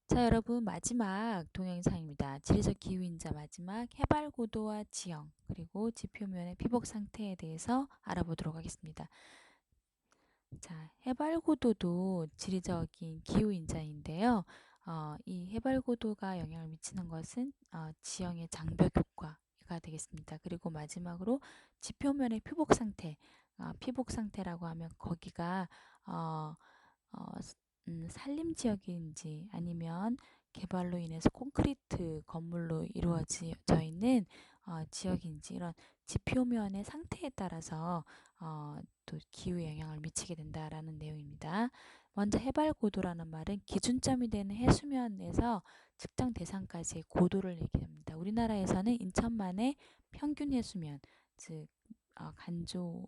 자, 여러분 마지막 동영상입니다. 지리적 기후인자 마지막 해발 고도와 지형 그리고 지표면의 피복 상태에 대해서 알아보도록 하겠습니다. 자, 해발 고도도 지리적인 기후인자인데요. 이 해발 고도가 영향을 미치는 것은 지형의 장벽 효과가 되겠습니다. 그리고 마지막으로 지표면의 피복 상태, 피복 상태라고 하면 거기가 어, 어, 산림 지역인지 아니면 개발로 인해서 콘크리트 건물로 이루어져 있는 지역인지 이런 지표면의 상태에 따라서 또 기후에 영향을 미치게 된다라는 내용입니다. 먼저 해발 고도라는 말은 기준점이 되는 해수면에서 측정 대상까지의 고도를 얘기합니다. 우리나라에서는 인천만의 평균 해수면, 즉 간조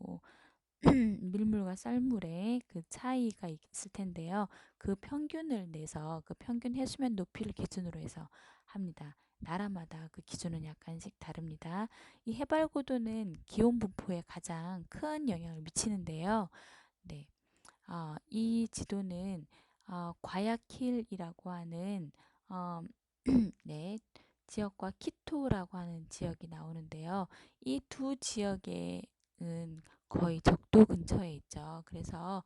밀물과 썰물의 그 차이가 있을 텐데요. 그 평균을 내서 그 평균 해수면 높이를 기준으로 해서 합니다. 나라마다 그 기준은 약간씩 다릅니다. 이 해발 고도는 기온 분포에 가장 큰 영향을 미치는데요. 네, 이 지도는 과야킬이라고 하는 어, 네, 지역과 키토라고 하는 지역이 나오는데요. 이 두 지역은 거의 적도 근처에 있죠. 그래서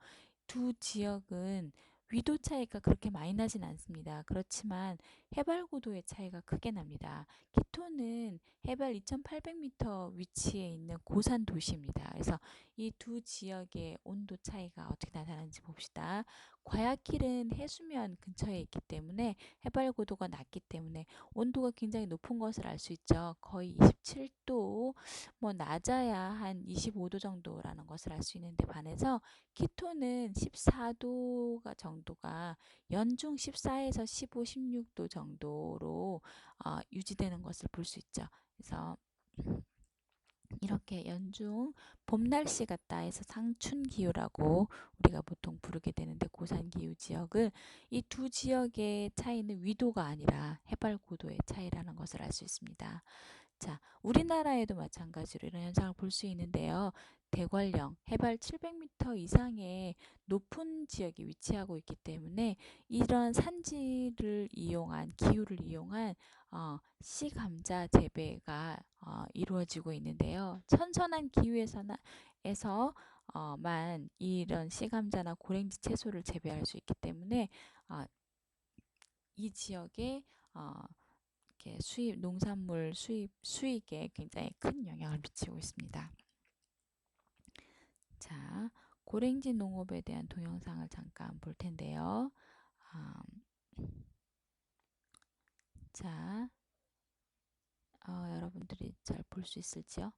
두 지역은 위도 차이가 그렇게 많이 나진 않습니다. 그렇지만 해발 고도의 차이가 크게 납니다. 키토는 해발 2,800m 위치에 있는 고산 도시입니다. 그래서 이 두 지역의 온도 차이가 어떻게 나타나는지 봅시다. 과야킬은 해수면 근처에 있기 때문에 해발 고도가 낮기 때문에 온도가 굉장히 높은 것을 알 수 있죠. 거의 27도, 뭐 낮아야 한 25도 정도라는 것을 알 수 있는데 반해서 키토는 14도가 정도가 연중 14에서 15, 16도 정도로 유지되는 것을 볼 수 있죠. 그래서 이렇게 연중 봄 날씨 같다 해서 상춘 기후라고 우리가 보통 부르게 되는데 고산 기후 지역을 이 두 지역의 차이는 위도가 아니라 해발 고도의 차이라는 것을 알 수 있습니다. 자, 우리나라에도 마찬가지로 이런 현상을 볼 수 있는데요. 대관령 해발 700m 이상의 높은 지역에 위치하고 있기 때문에 이런 산지를 이용한 기후를 이용한 씨 감자 재배가 이루어지고 있는데요. 선선한 기후에서만 이런 씨 감자나 고랭지 채소를 재배할 수 있기 때문에 이 지역에 이렇게 농산물 수익에 굉장히 큰 영향을 미치고 있습니다. 자, 고랭지 농업에 대한 동영상을 잠깐 볼 텐데요. 자, 여러분들이 잘 볼 수 있을지요?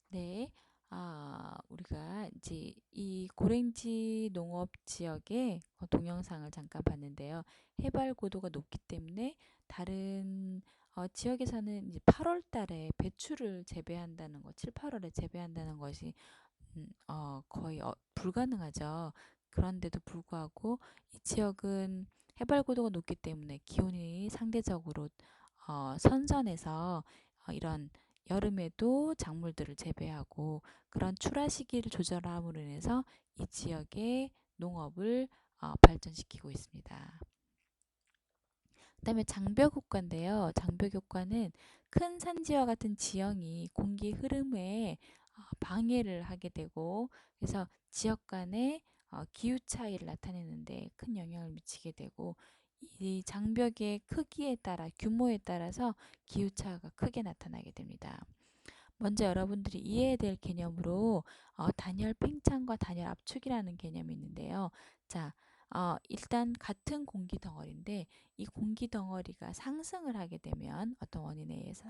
네, 우리가 이제 이 고랭지 농업 지역의 동영상을 잠깐 봤는데요. 해발 고도가 높기 때문에 다른 지역에서는 이제 8월 달에 배추를 재배한다는 것, 7, 8월에 재배한다는 것이 거의 불가능하죠. 그런데도 불구하고 이 지역은 해발 고도가 높기 때문에 기온이 상대적으로 선선해서 이런 여름에도 작물들을 재배하고 그런 출하 시기를 조절함으로 인해서 이 지역의 농업을 발전시키고 있습니다. 그다음에 장벽 효과인데요. 장벽 효과는 큰 산지와 같은 지형이 공기 흐름에 방해를 하게 되고 그래서 지역 간의 기후 차이를 나타내는데 큰 영향을 미치게 되고 이 장벽의 크기에 따라 규모에 따라서 기후 차가 크게 나타나게 됩니다. 먼저 여러분들이 이해해야 될 개념으로 단열 팽창과 단열 압축이라는 개념이 있는데요. 자, 일단 같은 공기 덩어리인데 이 공기 덩어리가 상승을 하게 되면 어떤 원인에 의해서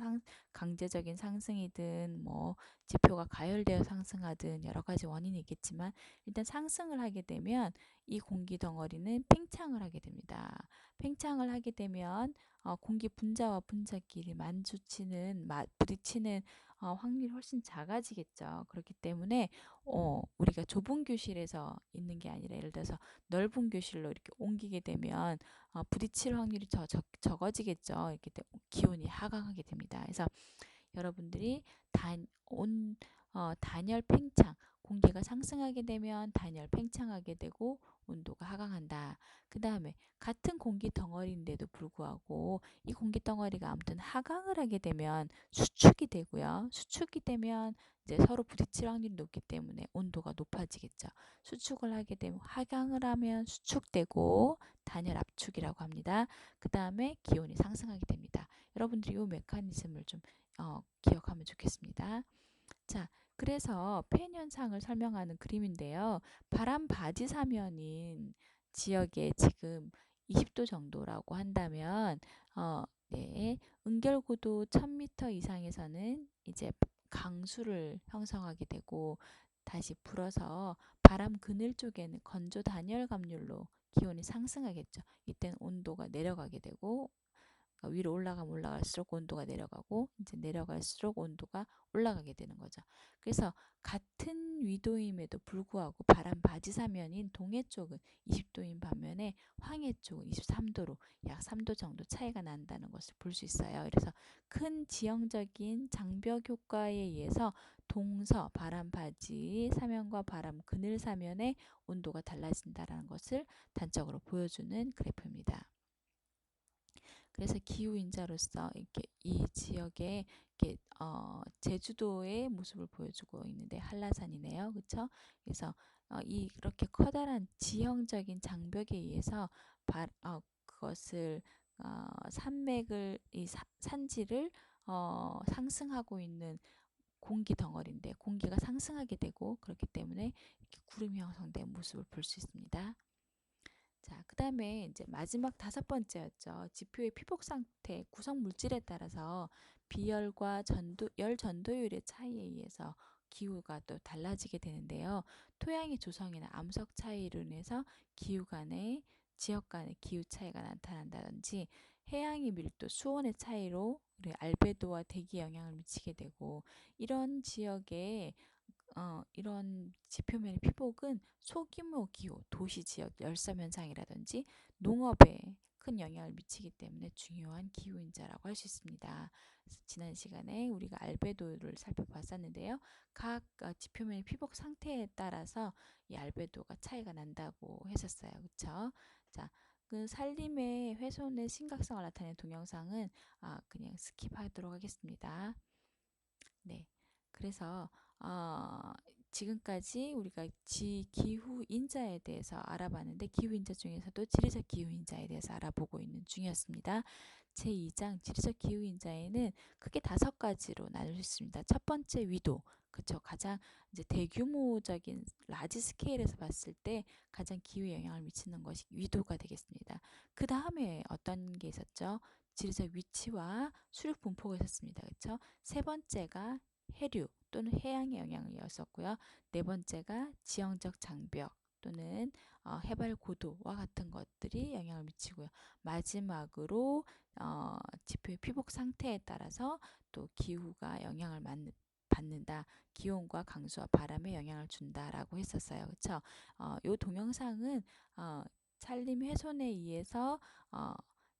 강제적인 상승이든 뭐 지표가 가열되어 상승하든 여러 가지 원인이 있겠지만 일단 상승을 하게 되면 이 공기 덩어리는 팽창을 하게 됩니다. 팽창을 하게 되면 공기 분자와 분자끼리 부딪히는 확률이 훨씬 작아지겠죠. 그렇기 때문에 우리가 좁은 교실에서 있는 게 아니라 예를 들어서 넓은 교실로 이렇게 옮기게 되면 부딪힐 확률이 적어지겠죠. 이렇게 기온이 하강하게 됩니다. 그래서 여러분들이 단열 팽창, 공기가 상승하게 되면 단열 팽창하게 되고 온도가 하강한다. 그 다음에 같은 공기 덩어리인데도 불구하고 이 공기 덩어리가 아무튼 하강을 하게 되면 수축이 되고요. 수축이 되면 이제 서로 부딪힐 확률이 높기 때문에 온도가 높아지겠죠. 수축을 하게 되면 하강을 하면 수축되고 단열 압축이라고 합니다. 그 다음에 기온이 상승하게 됩니다. 여러분들이 이 메커니즘을 좀 기억하면 좋겠습니다. 자, 그래서 팬 현상을 설명하는 그림인데요. 바람 바지 사면인 지역에 지금 20도 정도라고 한다면 네, 은결고도 1000m 이상에서는 이제 강수를 형성하게 되고 다시 불어서 바람 그늘 쪽에는 건조 단열 감률로 기온이 상승하겠죠. 이때는 온도가 내려가게 되고 위로 올라가면 올라갈수록 온도가 내려가고 이제 내려갈수록 온도가 올라가게 되는 거죠. 그래서 같은 위도임에도 불구하고 바람 바지사면인 동해 쪽은 20도인 반면에 황해 쪽은 23도로 약 3도 정도 차이가 난다는 것을 볼 수 있어요. 그래서 큰 지형적인 장벽 효과에 의해서 동서 바람 바지 사면과 바람 그늘 사면의 온도가 달라진다는 것을 단적으로 보여주는 그래프입니다. 그래서 기후인자로서 이렇게 이 지역에 이렇게 제주도의 모습을 보여주고 있는데 한라산이네요, 그렇죠? 그래서 이렇게 커다란 지형적인 장벽에 의해서 그것을 산맥을 산지를 상승하고 있는 공기 덩어리인데 공기가 상승하게 되고 그렇기 때문에 이렇게 구름이 형성된 모습을 볼 수 있습니다. 자, 그 다음에 이제 마지막 5번째였죠. 지표의 피복 상태, 구성 물질에 따라서 비열과 열 전도율의 차이에 의해서 기후가 또 달라지게 되는데요. 토양의 조성이나 암석 차이로 인해서 지역 간의 기후 차이가 나타난다든지 해양의 밀도, 수온의 차이로 우리 알베도와 대기 영향을 미치게 되고 이런 지역에 이런 지표면의 피복은 소규모 기후, 도시 지역 열섬 현상이라든지 농업에 큰 영향을 미치기 때문에 중요한 기후인자라고 할 수 있습니다. 지난 시간에 우리가 알베도를 살펴봤었는데요. 각 지표면의 피복 상태에 따라서 이 알베도가 차이가 난다고 했었어요. 그렇죠? 자, 그 산림의 훼손의 심각성을 나타내는 동영상은 그냥 스킵하도록 하겠습니다. 네. 그래서 지금까지 우리가 기후인자에 대해서 알아봤는데 기후인자 중에서도 지리적 기후인자에 대해서 알아보고 있는 중이었습니다. 제2장 지리적 기후인자에는 크게 5가지로 나눌 수 있습니다. 첫 번째 위도. 그쵸. 가장 이제 대규모적인 라지 스케일에서 봤을 때 가장 기후에 영향을 미치는 것이 위도가 되겠습니다. 그 다음에 어떤 게 있었죠? 지리적 위치와 수륙 분포가 있었습니다. 그쵸? 세 번째가 해류 또는 해양의 영향이었었고요. 네 번째가 지형적 장벽 또는 해발 고도와 같은 것들이 영향을 미치고요. 마지막으로 지표의 피복 상태에 따라서 또 기후가 영향을 받는다. 기온과 강수와 바람에 영향을 준다라고 했었어요. 그렇죠? 이 동영상은 산림 훼손에 의해서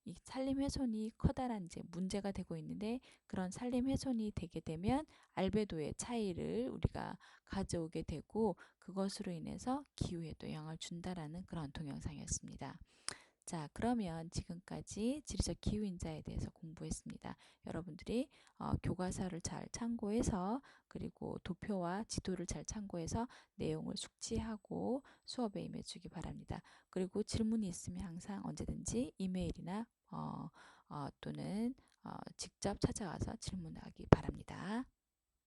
이 산림 훼손이 커다란 이제 문제가 되고 있는데 그런 산림 훼손이 되게 되면 알베도의 차이를 우리가 가져오게 되고 그것으로 인해서 기후에도 영향을 준다라는 그런 동영상이었습니다. 자, 그러면 지금까지 지리적 기후인자에 대해서 공부했습니다. 여러분들이 교과서를 잘 참고해서 그리고 도표와 지도를 잘 참고해서 내용을 숙지하고 수업에 임해주기 바랍니다. 그리고 질문이 있으면 항상 언제든지 이메일이나 또는 직접 찾아와서 질문하기 바랍니다.